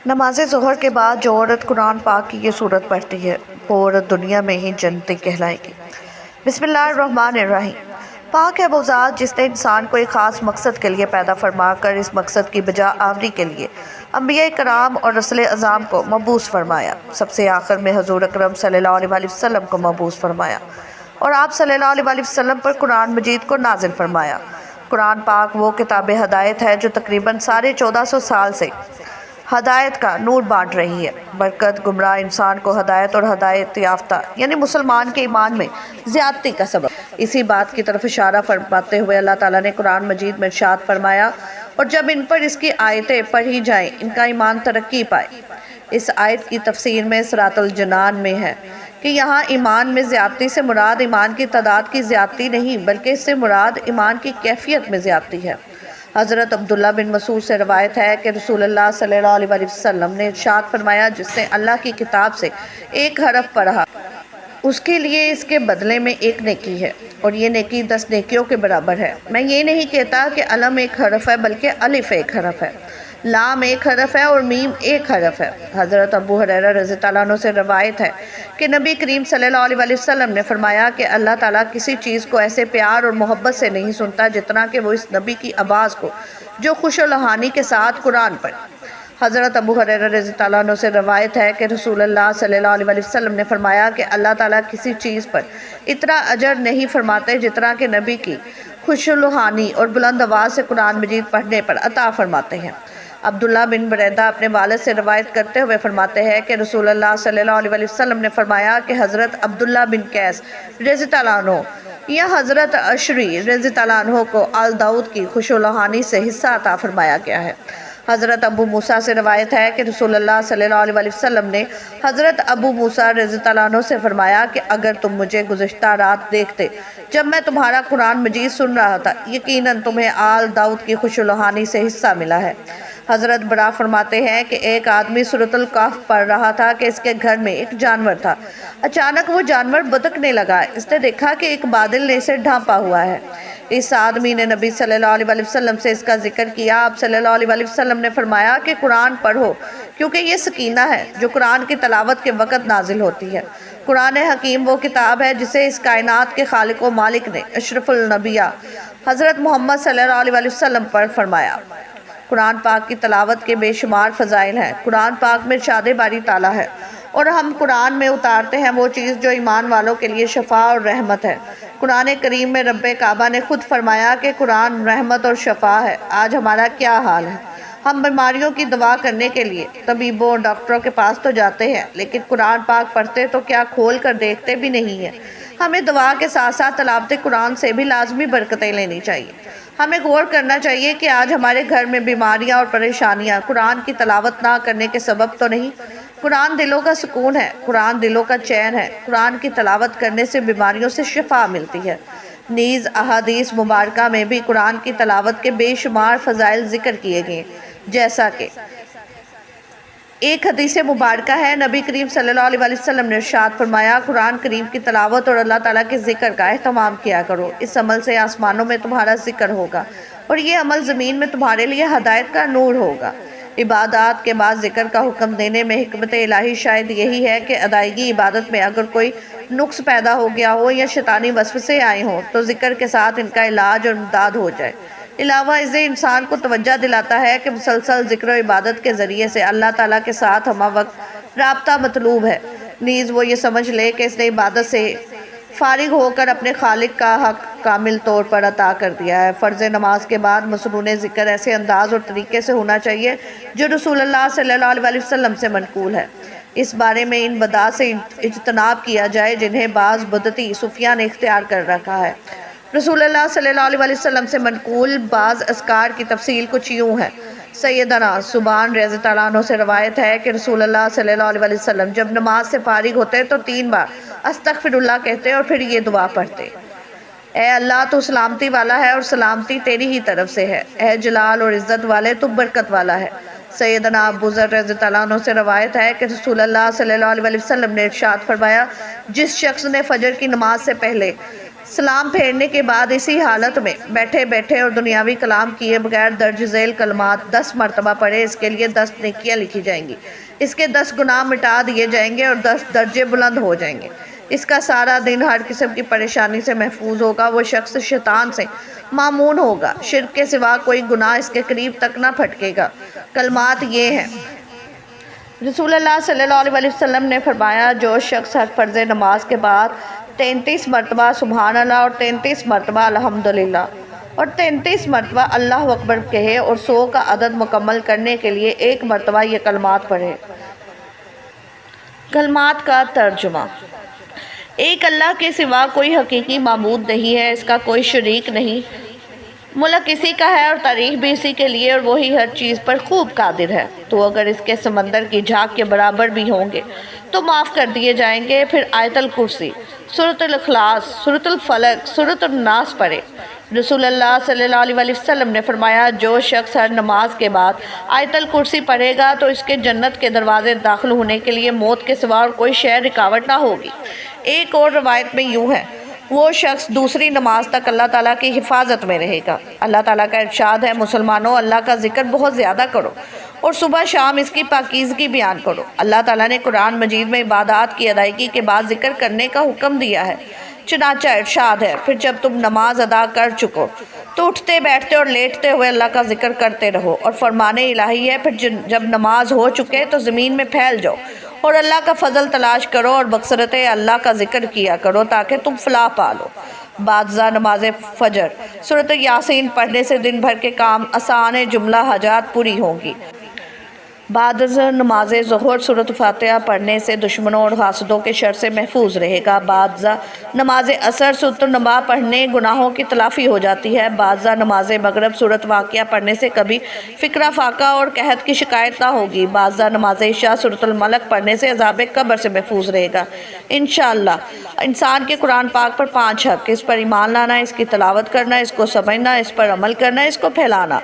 نماز ظہر کے بعد جو عورت قرآن پاک کی یہ سورت پڑھتی ہے وہ عورت دنیا میں ہی جنتی کہلائے گی۔ بسم اللہ الرحمن الرحیم۔ پاک ہے وہ ذات جس نے انسان کو ایک خاص مقصد کے لیے پیدا فرما کر اس مقصد کی بجا آوری کے لیے انبیاء کرام اور رسل اعظام کو مبعوث فرمایا، سب سے آخر میں حضور اکرم صلی اللہ علیہ وسلم کو مبعوث فرمایا اور آپ صلی اللہ علیہ وسلم پر قرآن مجید کو نازل فرمایا۔ قرآن پاک وہ کتاب ہدایت ہے جو تقریباً 1450 سال سے ہدایت کا نور بانٹ رہی ہے۔ برکت گمراہ انسان کو ہدایت اور ہدایت یافتہ یعنی مسلمان کے ایمان میں زیادتی کا سبب۔ اسی بات کی طرف اشارہ فرماتے ہوئے اللہ تعالیٰ نے قرآن مجید میں ارشاد فرمایا، اور جب ان پر اس کی آیتیں پڑھی جائیں ان کا ایمان ترقی پائے۔ اس آیت کی تفسیر میں صراط الجنان میں ہے کہ یہاں ایمان میں زیادتی سے مراد ایمان کی تعداد کی زیادتی نہیں بلکہ اس سے مراد ایمان کی کیفیت میں زیادتی ہے۔ حضرت عبداللہ بن مسعود سے روایت ہے کہ رسول اللہ صلی اللہ علیہ وسلم نے ارشاد فرمایا، جس نے اللہ کی کتاب سے ایک حرف پڑھا اس کے لیے اس کے بدلے میں ایک نیکی ہے، اور یہ نیکی 10 نیکیوں کے برابر ہے۔ میں یہ نہیں کہتا کہ علم ایک حرف ہے بلکہ الف ایک حرف ہے، لام ایک حرف ہے اور میم ایک حرف ہے۔ حضرت ابو ہریرہ رضی اللہ عنہ سے روایت ہے کہ نبی کریم صلی اللہ علیہ وسلم نے فرمایا کہ اللہ تعالیٰ کسی چیز کو ایسے پیار اور محبت سے نہیں سنتا جتنا کہ وہ اس نبی کی آواز کو جو خوش و لہانی کے ساتھ قرآن پڑھے۔ حضرت ابو ہریرہ رضی اللہ عنہ سے روایت ہے کہ رسول اللہ صلی اللہ علیہ وسلم نے فرمایا کہ اللہ تعالیٰ کسی چیز پر اتنا اجر نہیں فرماتے جتنا کہ نبی کی خوش و لہانی اور بلند آواز سے قرآن مجید پڑھنے پر عطا فرماتے ہیں۔ عبداللہ بن بریدہ اپنے والد سے روایت کرتے ہوئے فرماتے ہیں کہ رسول اللہ صلی اللہ علیہ وسلم نے فرمایا کہ حضرت عبداللہ بن قیس رضی اللہ عنہ یا حضرت عشری رضی اللہ عنہ کو آل داؤد کی خوش و لہانی سے حصہ عطا فرمایا گیا ہے۔ حضرت ابو موسیٰ سے روایت ہے کہ رسول اللہ صلی اللہ علیہ وسلم نے حضرت ابو موسیٰ رضی اللہ عنہ سے فرمایا کہ اگر تم مجھے گزشتہ رات دیکھتے جب میں تمہارا قرآن مجید سن رہا تھا، یقیناً تمہیں آل داؤد کی خوش و لہانی سے حصہ ملا ہے۔ حضرت برا فرماتے ہیں کہ ایک آدمی سورۃ الکہف پڑھ رہا تھا کہ اس کے گھر میں ایک جانور تھا۔ اچانک وہ جانور بتکنے لگا۔ اس نے دیکھا کہ ایک بادل نے اسے ڈھانپا ہوا ہے۔ اس آدمی نے نبی صلی اللہ علیہ وسلم سے اس کا ذکر کیا۔ آپ صلی اللہ علیہ وسلم نے فرمایا کہ قرآن پڑھو، کیونکہ یہ سکینہ ہے جو قرآن کی تلاوت کے وقت نازل ہوتی ہے۔ قرآن حکیم وہ کتاب ہے جسے اس کائنات کے خالق و مالک نے اشرف الانبیاء حضرت محمد صلی اللہ علیہ وسلم پر فرمایا۔ قرآن پاک کی تلاوت کے بے شمار فضائل ہیں۔ قرآن پاک میں ارشاد باری تعالیٰ ہے، اور ہم قرآن میں اتارتے ہیں وہ چیز جو ایمان والوں کے لیے شفا اور رحمت ہے۔ قرآن کریم میں رب کعبہ نے خود فرمایا کہ قرآن رحمت اور شفا ہے۔ آج ہمارا کیا حال ہے؟ ہم بیماریوں کی دوا کرنے کے لیے طبیبوں اور ڈاکٹروں کے پاس تو جاتے ہیں، لیکن قرآن پاک پڑھتے تو کیا کھول کر دیکھتے بھی نہیں ہیں۔ ہمیں دعا کے ساتھ ساتھ تلاوت قرآن سے بھی لازمی برکتیں لینی چاہیے۔ ہمیں غور کرنا چاہیے کہ آج ہمارے گھر میں بیماریاں اور پریشانیاں قرآن کی تلاوت نہ کرنے کے سبب تو نہیں۔ قرآن دلوں کا سکون ہے، قرآن دلوں کا چین ہے۔ قرآن کی تلاوت کرنے سے بیماریوں سے شفا ملتی ہے۔ نیز احادیث مبارکہ میں بھی قرآن کی تلاوت کے بے شمار فضائل ذکر کیے گئے، جیسا کہ ایک حدیث مبارکہ ہے، نبی کریم صلی اللہ علیہ وسلم نے ارشاد فرمایا، قرآن کریم کی تلاوت اور اللہ تعالیٰ کے ذکر کا اہتمام کیا کرو۔ اس عمل سے آسمانوں میں تمہارا ذکر ہوگا اور یہ عمل زمین میں تمہارے لیے ہدایت کا نور ہوگا۔ عبادات کے بعد ذکر کا حکم دینے میں حکمت الہی شاید یہی ہے کہ ادائیگی عبادت میں اگر کوئی نقص پیدا ہو گیا ہو یا شیطانی وسوسے آئے ہوں تو ذکر کے ساتھ ان کا علاج اور امداد ہو جائے۔ علاوہ اسے انسان کو توجہ دلاتا ہے کہ مسلسل ذکر و عبادت کے ذریعے سے اللہ تعالیٰ کے ساتھ ہمہ وقت رابطہ مطلوب ہے۔ نیز وہ یہ سمجھ لے کہ اس نے عبادت سے فارغ ہو کر اپنے خالق کا حق کامل طور پر عطا کر دیا ہے۔ فرض نماز کے بعد مسنون ذکر ایسے انداز اور طریقے سے ہونا چاہیے جو رسول اللہ صلی اللہ علیہ وسلم سے منقول ہے۔ اس بارے میں ان بدعات سے اجتناب کیا جائے جنہیں بعض بدعتی صوفیاء نے اختیار کر رکھا ہے۔ رسول اللہ صلی اللہ علیہ وسلم سے منقول بعض اذکار کی تفصیل کچھ یوں ہے۔ سیدنا ثوبان رضی اللہ عنہ سے روایت ہے کہ رسول اللہ صلی اللہ علیہ وسلم جب نماز سے فارغ ہوتے تو 3 بار استغفر اللہ کہتے اور پھر یہ دعا پڑھتے، اے اللہ تو سلامتی والا ہے اور سلامتی تیری ہی طرف سے ہے، اے جلال اور عزت والے تو برکت والا ہے۔ سیدنا ابو ذر رضی اللہ عنہ سے روایت ہے کہ رسول اللہ صلی اللہ علیہ وسلم نے ارشاد فرمایا، جس شخص نے فجر کی نماز سے پہلے سلام پھیرنے کے بعد اسی حالت میں بیٹھے بیٹھے اور دنیاوی کلام کیے بغیر درج ذیل کلمات 10 مرتبہ پڑھے، اس کے لیے 10 نیکیاں لکھی جائیں گی، اس کے 10 گناہ مٹا دیے جائیں گے اور 10 درجے بلند ہو جائیں گے۔ اس کا سارا دن ہر قسم کی پریشانی سے محفوظ ہوگا، وہ شخص شیطان سے مامون ہوگا، شرک کے سوا کوئی گناہ اس کے قریب تک نہ پھٹکے گا۔ کلمات یہ ہیں۔ رسول اللہ صلی اللہ علیہ وسلم نے فرمایا، جو شخص ہر فرض نماز کے بعد 33 مرتبہ سبحان اللہ اور 33 مرتبہ الحمدللہ اور 33 مرتبہ اللہ اکبر کہے اور 100 کا عدد مکمل کرنے کے لیے 1 مرتبہ یہ کلمات پڑھے۔ کلمات کا ترجمہ۔ ایک اللہ کے سوا کوئی حقیقی معبود نہیں ہے، اس کا کوئی شریک نہیں، ملک اسی کا ہے اور تاریخ بھی اسی کے لیے، اور وہی ہر چیز پر خوب قادر ہے۔ تو اگر اس کے سمندر کی جھاگ کے برابر بھی ہوں گے تو معاف کر دیے جائیں گے۔ پھر آیت الکرسی، سورۃ الاخلاص، سورۃ الفلق، سورۃ الناس پڑھے۔ رسول اللہ صلی اللہ علیہ وسلم نے فرمایا، جو شخص ہر نماز کے بعد آیت الکرسی پڑھے گا تو اس کے جنت کے دروازے داخل ہونے کے لیے موت کے سوا اور کوئی شے رکاوٹ نہ ہوگی۔ ایک اور روایت میں یوں ہے، وہ شخص دوسری نماز تک اللہ تعالیٰ کی حفاظت میں رہے گا۔ اللہ تعالیٰ کا ارشاد ہے، مسلمانوں اللہ کا ذکر بہت زیادہ کرو اور صبح شام اس کی پاکیزگی بیان کرو۔ اللہ تعالیٰ نے قرآن مجید میں عبادات کی ادائیگی کے بعد ذکر کرنے کا حکم دیا ہے، چنانچہ ارشاد ہے، پھر جب تم نماز ادا کر چکو تو اٹھتے بیٹھتے اور لیٹتے ہوئے اللہ کا ذکر کرتے رہو، اور فرمان الہی ہے، پھر جب نماز ہو چکے تو زمین میں پھیل جاؤ اور اللہ کا فضل تلاش کرو اور بکثرت اللہ کا ذکر کیا کرو تاکہ تم فلاح پالو۔ بعض نماز فجر، سورۃ یاسین پڑھنے سے دن بھر کے کام آسان، جملہ حاجات پوری ہوں گی۔ بعد نماز ظہر سورۃ فاتحہ پڑھنے سے دشمنوں اور حاسدوں کے شر سے محفوظ رہے گا۔ بعد نماز عصر سورۃ النبا پڑھنے گناہوں کی تلافی ہو جاتی ہے۔ بعد نماز مغرب سورۃ واقعہ پڑھنے سے کبھی فقرہ فاقہ اور قحط کی شکایت نہ ہوگی۔ بعد نماز عشاء سورۃ الملک پڑھنے سے عذاب قبر سے محفوظ رہے گا انشاءاللہ۔ انسان کے قرآن پاک پر 5 حق: اس پر ایمان لانا، اس کی تلاوت کرنا، اس کو سمجھنا، اس پر عمل کرنا، اس کو پھیلانا۔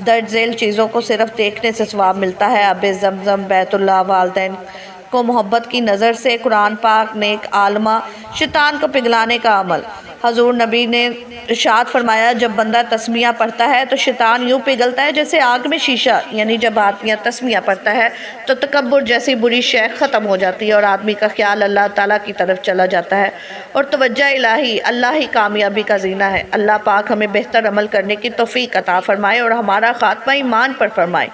درج ذیل چیزوں کو صرف دیکھنے سے ثواب ملتا ہے: آب زمزم، بیت اللہ، والدین کو محبت کی نظر سے، قرآن پاک، نیک عالمہ، شیطان کو پگھلانے کا عمل۔ حضور نبی نے ارشاد فرمایا، جب بندہ تسمیہ پڑھتا ہے تو شیطان یوں پگھلتا ہے جیسے آگ میں شیشہ، یعنی جب آدمی تسمیہ پڑھتا ہے تو تکبر جیسی بری شے ختم ہو جاتی ہے اور آدمی کا خیال اللہ تعالیٰ کی طرف چلا جاتا ہے، اور توجہ الہی اللہ ہی کامیابی کا زینہ ہے۔ اللہ پاک ہمیں بہتر عمل کرنے کی توفیق عطا فرمائے اور ہمارا خاتمہ ایمان پر فرمائے،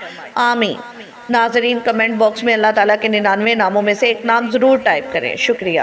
آمین۔ ناظرین، کمنٹ باکس میں اللہ تعالیٰ کے 99 ناموں میں سے ایک نام ضرور ٹائپ کریں۔ شکریہ۔